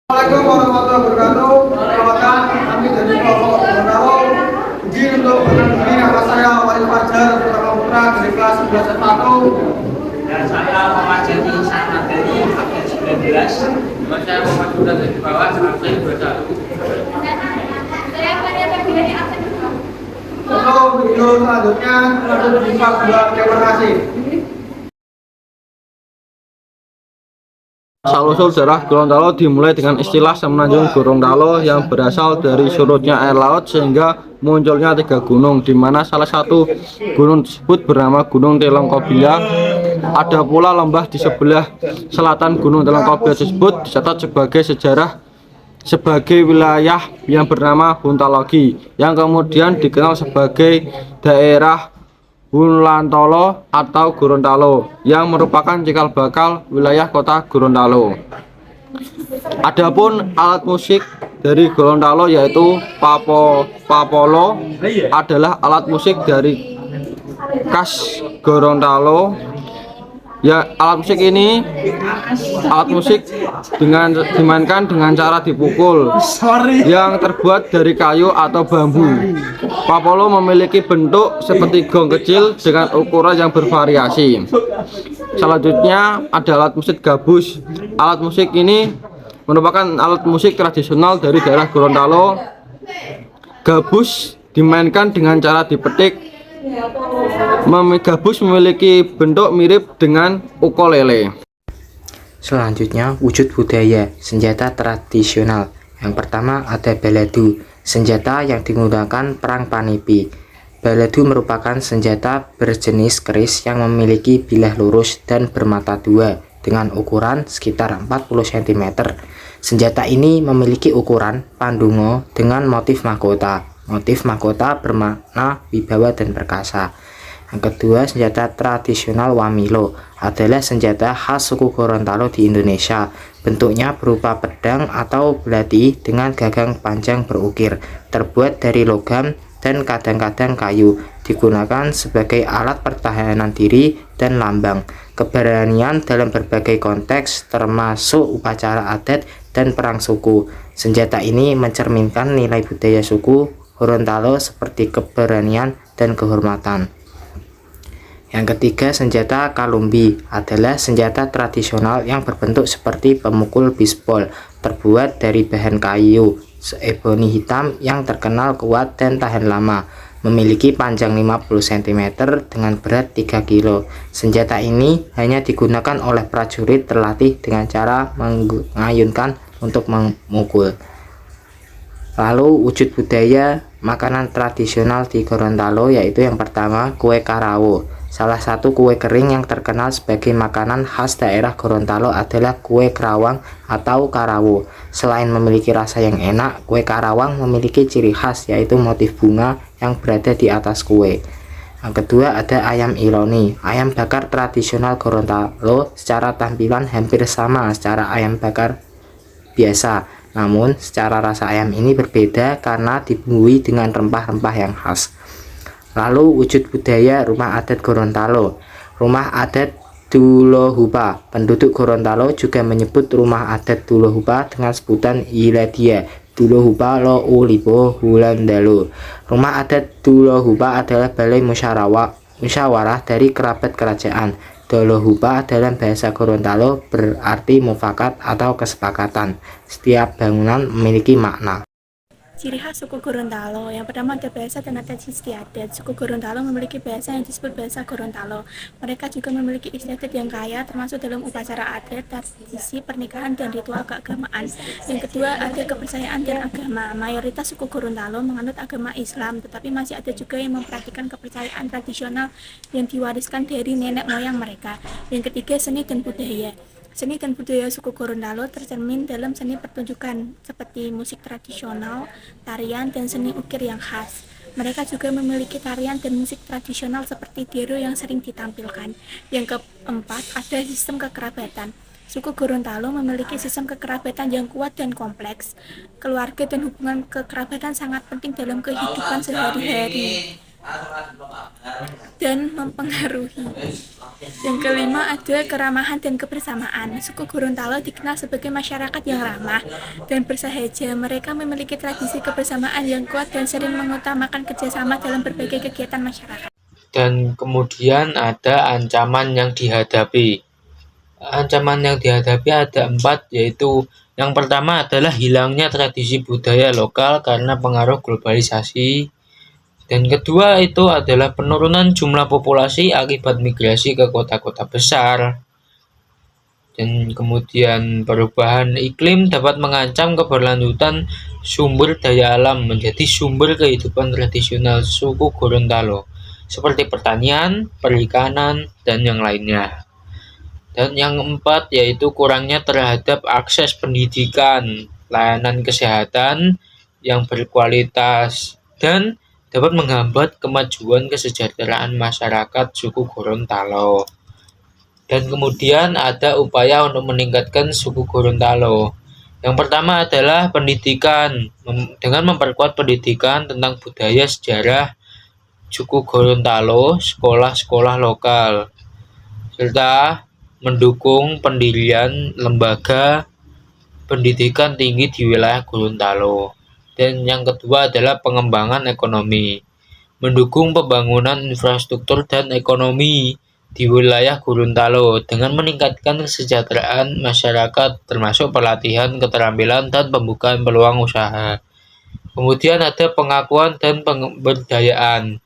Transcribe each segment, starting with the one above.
Assalamualaikum warahmatullahi wabarakatuh. Perkenalkan, kami dari kelompok Gorontalo. Izin untuk mengenalkan nama saya Wali Fajar Putra Putra dari kelas 11 F1. Dan saya Muhammad Jati Sanad dari absen 19. Nama saya Muhammad Huda dari bawah absen 21. Untuk video selanjutnya lanjut di part 2. Terima kasih. Asal-usul sejarah Gorontalo dimulai dengan istilah Semenanjung Gorontalo yang berasal dari surutnya air laut sehingga munculnya 3 gunung, di mana salah satu gunung tersebut bernama Gunung Telongkobila. Ada pula lembah di sebelah selatan Gunung Telongkobila tersebut dicatat sebagai sejarah sebagai wilayah yang bernama Huntalogi, yang kemudian dikenal sebagai daerah Hulantolo atau Gorontalo, yang merupakan cikal bakal wilayah kota Gorontalo. Adapun alat musik dari Gorontalo yaitu papolo adalah alat musik dari khas Gorontalo. Ya, alat musik dimainkan dengan cara dipukul yang terbuat dari kayu atau bambu. Papolo memiliki bentuk seperti gong kecil dengan ukuran yang bervariasi. Selanjutnya ada alat musik gabus. Alat musik ini merupakan alat musik tradisional dari daerah Gorontalo. Gabus dimainkan dengan cara dipetik. Gabus memiliki bentuk mirip dengan ukulele. Selanjutnya, wujud budaya senjata tradisional. Yang pertama ada baladu, senjata yang digunakan perang panipi. Baladu merupakan senjata berjenis keris yang memiliki bilah lurus dan bermata dua dengan ukuran sekitar 40 cm. Senjata ini memiliki ukuran pandungo dengan motif mahkota. Motif mahkota bermakna wibawa dan perkasa. Yang kedua, senjata tradisional Wamilo adalah senjata khas suku Gorontalo di Indonesia. Bentuknya berupa pedang atau belati dengan gagang panjang berukir, terbuat dari logam dan kadang-kadang kayu. Digunakan sebagai alat pertahanan diri dan lambang keberanian dalam berbagai konteks, termasuk upacara adat dan perang suku. Senjata ini mencerminkan nilai budaya suku Gorontalo seperti keberanian dan kehormatan. Yang ketiga, senjata kalumbi adalah senjata tradisional yang berbentuk seperti pemukul bisbol, terbuat dari bahan kayu eboni hitam yang terkenal kuat dan tahan lama. Memiliki panjang 50 cm dengan berat 3 kg. Senjata ini hanya digunakan oleh prajurit terlatih dengan cara mengayunkan untuk memukul. Lalu wujud budaya makanan tradisional di Gorontalo yaitu yang pertama kue karawo. Salah satu kue kering yang terkenal sebagai makanan khas daerah Gorontalo adalah kue kerawang atau karawo. Selain memiliki rasa yang enak, kue karawang memiliki ciri khas yaitu motif bunga yang berada di atas kue. Yang kedua ada ayam iloni. Ayam bakar tradisional Gorontalo secara tampilan hampir sama secara ayam bakar biasa. Namun, secara rasa ayam ini berbeda karena dibumbui dengan rempah-rempah yang khas. Lalu, wujud budaya rumah adat Gorontalo. Rumah adat Dulohupa. Penduduk Gorontalo juga menyebut rumah adat Dulohupa dengan sebutan Iladia. Dulohupa lo ulibo Hulandalo. Rumah adat Dulohupa adalah balai musyawarah dari kerabat kerajaan. Dulohupa dalam bahasa Gorontalo berarti mufakat atau kesepakatan. Setiap bangunan memiliki makna. Ciri khas suku Gorontalo, yang pertama ada bahasa dan adat istiadat. Suku Gorontalo memiliki bahasa yang disebut bahasa Gorontalo. Mereka juga memiliki istiadat yang kaya, termasuk dalam upacara adat, tradisi pernikahan, dan ritual keagamaan. Yang kedua ada kepercayaan dan agama. Mayoritas suku Gorontalo menganut agama Islam, tetapi masih ada juga yang memperhatikan kepercayaan tradisional yang diwariskan dari nenek moyang mereka. Yang ketiga seni dan budaya. Seni dan budaya suku Gorontalo tercermin dalam seni pertunjukan seperti musik tradisional, tarian, dan seni ukir yang khas. Mereka juga memiliki tarian dan musik tradisional seperti dero yang sering ditampilkan. Yang keempat, ada sistem kekerabatan. Suku Gorontalo memiliki sistem kekerabatan yang kuat dan kompleks. Keluarga dan hubungan kekerabatan sangat penting dalam kehidupan sehari-hari. dan mempengaruhi. Yang kelima ada keramahan dan kebersamaan. Suku Gorontalo dikenal sebagai masyarakat yang ramah dan bersahaja. Mereka memiliki tradisi kebersamaan yang kuat dan sering mengutamakan kerjasama dalam berbagai kegiatan masyarakat. Dan kemudian ada ancaman yang dihadapi. Ancaman yang dihadapi ada 4, yaitu yang pertama adalah hilangnya tradisi budaya lokal karena pengaruh globalisasi. Dan kedua itu adalah penurunan jumlah populasi akibat migrasi ke kota-kota besar. Dan kemudian perubahan iklim dapat mengancam keberlanjutan sumber daya alam menjadi sumber kehidupan tradisional suku Gorontalo, seperti pertanian, perikanan, dan yang lainnya. Dan yang keempat yaitu kurangnya terhadap akses pendidikan, layanan kesehatan yang berkualitas, dan dapat menghambat kemajuan kesejahteraan masyarakat suku Gorontalo. Dan kemudian ada upaya untuk meningkatkan suku Gorontalo. Yang pertama adalah pendidikan, dengan memperkuat pendidikan tentang budaya sejarah suku Gorontalo, sekolah-sekolah lokal, serta mendukung pendirian lembaga pendidikan tinggi di wilayah Gorontalo. Dan yang kedua adalah pengembangan ekonomi, mendukung pembangunan infrastruktur dan ekonomi di wilayah Gorontalo dengan meningkatkan kesejahteraan masyarakat termasuk pelatihan keterampilan dan pembukaan peluang usaha. Kemudian ada pengakuan dan pemberdayaan,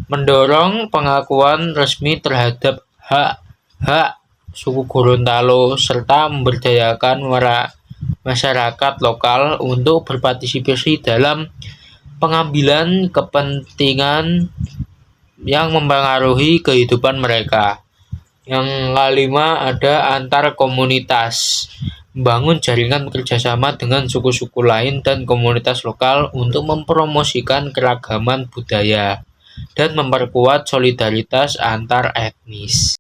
mendorong pengakuan resmi terhadap hak-hak suku Gorontalo serta memberdayakan masyarakat lokal untuk berpartisipasi dalam pengambilan kepentingan yang mempengaruhi kehidupan mereka. Yang kelima ada antar komunitas, membangun jaringan kerjasama dengan suku-suku lain dan komunitas lokal untuk mempromosikan keragaman budaya dan memperkuat solidaritas antar etnis.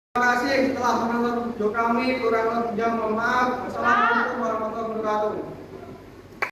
Terima kasih telah menonton video kami. Kurang lebihnya mohon maaf. Wassalamualaikum warahmatullahi wabarakatuh.